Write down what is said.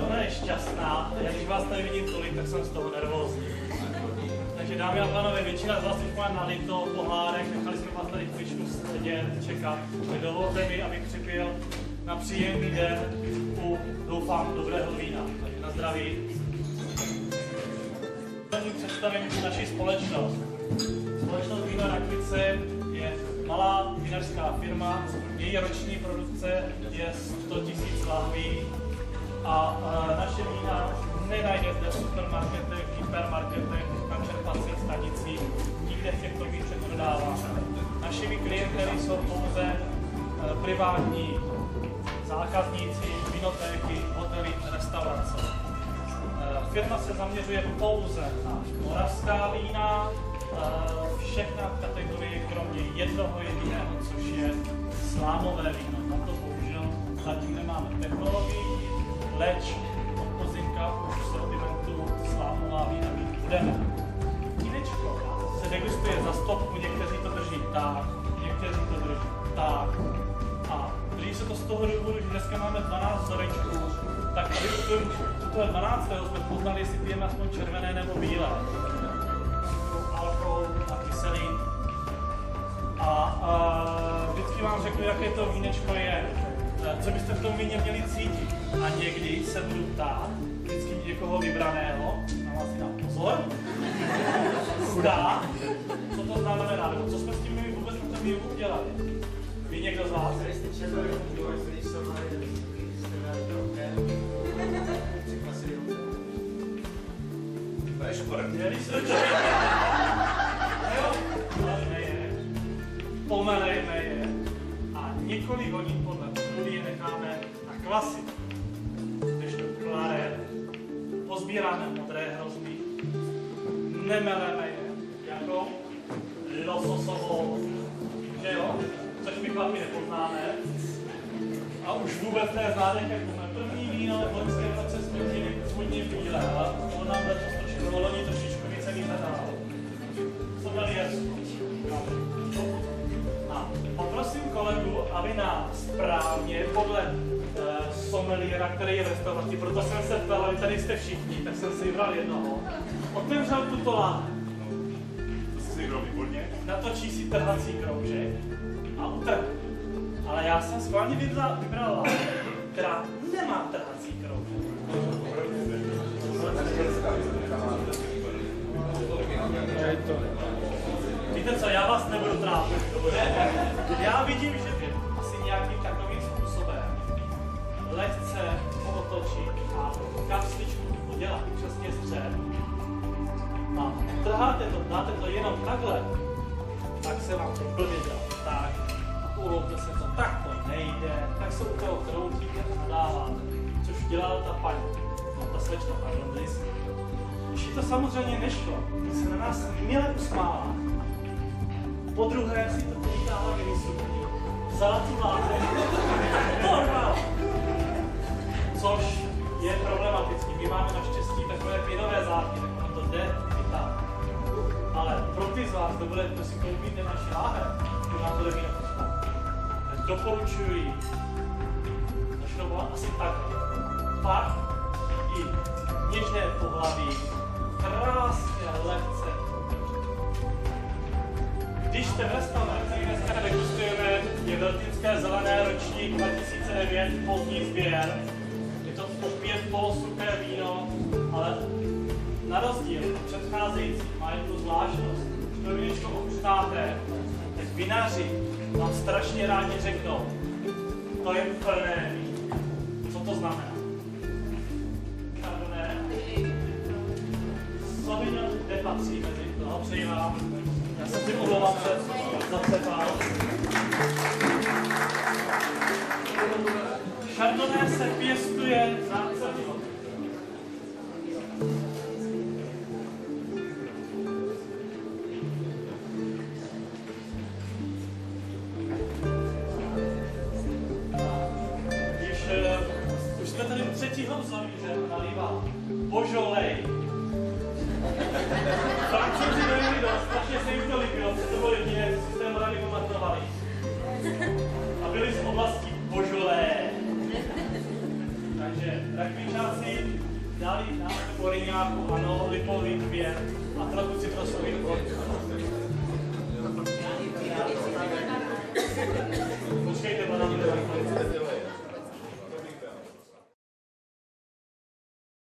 Ona je šťastná, já když vás tady vidím tolik, tak jsem z toho nervózní. Takže dámy a pánové, většina z vás už má nalito pohárek, nechali jsme vás tady chvíčku sedět, čekat. Dovolte mi, abych připěl na příjemný den u, doufám, dobrého vína. Takže na zdraví. Představím naši společnost. Společnost Víno Rakvice je malá vinařská firma, její roční produkce je 100 000 lahví a naše vína nenajdete v supermarketech, hypermarketech, na čerpacích stanicích, nikde v těchto víček nedodáváme. Našimi klienty jsou pouze privátní zákazníci, vinotéky, hotely, restaurace. Firma se zaměřuje pouze na moravská vína, všechna kategorie, kromě jednoho jediného, což je slámové víno. Na to bohužel zatím nemáme technologii, leč od podzimka už v sortimentu slámová vína mít budeme. Vínečko se degustuje za stopku, někteří to drží tak, někteří to drží tak. A když se to z toho důvodu, že dneska máme 12 vzorečků, tak u toho 12. jsme poznali, jestli pijeme aspoň červené nebo bílé. Alkohol a kyselin. A vždycky vám řeknu, jaké to vínečko je. Co byste v tom víně měli cítit. A někdy se budu ptát, vždycky někoho vybraného, na vás si dám pozor, zdá, co to znamená, nebo co jsme s tím my vůbec na tom vínu udělali. Ví někdo z vás? Měli jsme pomelejme je a několik hodin podle studie necháme na kvasy. Když to klare, pozbíráme modré hrozny, nemeleme je jako lososovou, že jo? Což my chlapi nepoznáme. A už vůbec neznáte, jak máme první víno, v loňském roce jsme měli smutně bílé, ale on nám letos loni trošičku více vyhledal. Co tady je? A poprosím kolegu, aby nám správně podle someliéra, který je v restauraci, proto jsem se ptal, ale tady jste všichni, tak jsem si vybral jednoho, otevřel tuto láhev. To jsi si vybral výborně? Natočí si trhací kroužek a utrhne. Ale já jsem schválně vybral láhev, která nemá trhací kroužek. Víte co, já vás nebudu trápit. Já vidím, že vy asi nějakým takovým způsobem lehce otočit a kapsličku udělat přesně střed. A trháte to, dáte to jenom takhle, tak se vám to blbě dělá. Tak, uloupte se to, tak to nejde, tak se u toho kroutíte a nadáváte. Což dělala ta paní, no ta slečna, pardon, Liz. Když to samozřejmě nešlo, se na nás milé usmála. Po druhé si to vytáhla vysoký, vzala tu láhev, porvala. Což je problematický. My máme naštěstí takové pěnové záky, tak ono to jde i tak. Ale pro ty z vás, kdo budete si koupíte naši láhev, kdo vám bude víno chutnat, doporučuji ji zašroubovat asi tak. Pak i něžné pohlaví, krásně, lehce. Když jste v restauraci, který dneska degustujeme, je Veltinské zelené ročník 2009, pozdní sběr. Je to opět polosuché víno, ale na rozdíl od předcházející má jednu zvláštnost. Když to víčko ochutnáte, tak vinaři vám strašně rádi řeknou, to je plné víno. Co to znamená? Sauvignon nepatří mezi toho, přeji vám. Já jsem si omlouvám se za přepál. Chardonnay se pěstuje zásadně. Už jsme tady u třetího vzoru, že nalívá Beaujolais.